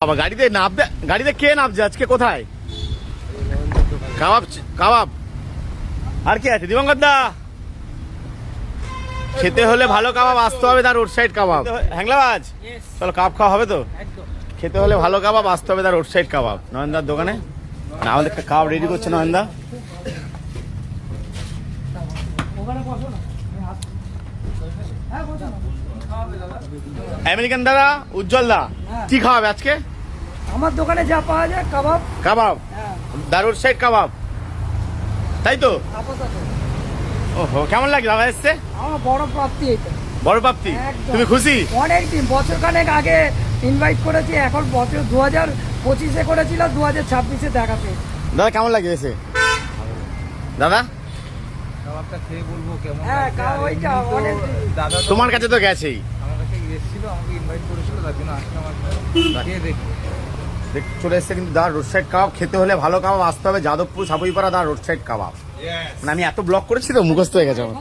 বাবা গাড়িতে নামবে, গাড়িতে কে নামছে আজকে? কোথায়? কাবাব, কাবাব আর কি আছে? দিবঙ্কর দা, খেতে হলে ভালো কাবাব আসতে হবে, তার রোড সাইড কাবাব। হ্যাংলাবাজ, চলো কাবাব খাওয়া হবে তো? খেতে হলে ভালো কাবাব আসতে হবে, তার রোড সাইড কাবাব। নয়নদার দোকানে না, আমাদের কাবাব রেডি করছে নয়নদা। আমেরিকান দাদা, উজ্জ্বল দা, কি খাওয়াবে আজকে? আমার দোকানে যা পাওয়া যায় কাবাব। কাবাব, দারুর সাইড কাবাব, তাই তো? ওহো, কেমন লাগছে দাদা এসছে? আমার বড় প্রাপ্তি এটা। বড় প্রাপ্তি, একদম। তুমি খুশি? অনেক দিন, বছর খানেক আগে ইনভাইট করেছি, এখন বছর 2025-এ করেছিলাম, 2026-এ দেখা পেয়েছি। দাদা কেমন লাগে এসে? দাদা কাবাবটা খেয়ে বলবো কেমন হ্যাঁ, লাগছে। আর ওইটা এমনি তো অনেক দাদা তো তোমার কাছে তো গেছেই, আমার কাছে এসেছিল, আমাকে ইনভাইট করেছিল, তার জন্য আসলাম। খেয়ে দেখবো। চলে এসছে কিন্তু দাদা রোড সাইড কাবাব। খেতে হলে ভালো কাবাব আসতে হবে যাদবপুর সাপুইপাড়া, দাদা রোড সাইড কাবাব। মানে আমি এত ব্লক করেছি তো মুখস্থ হয়ে গেছে আমার।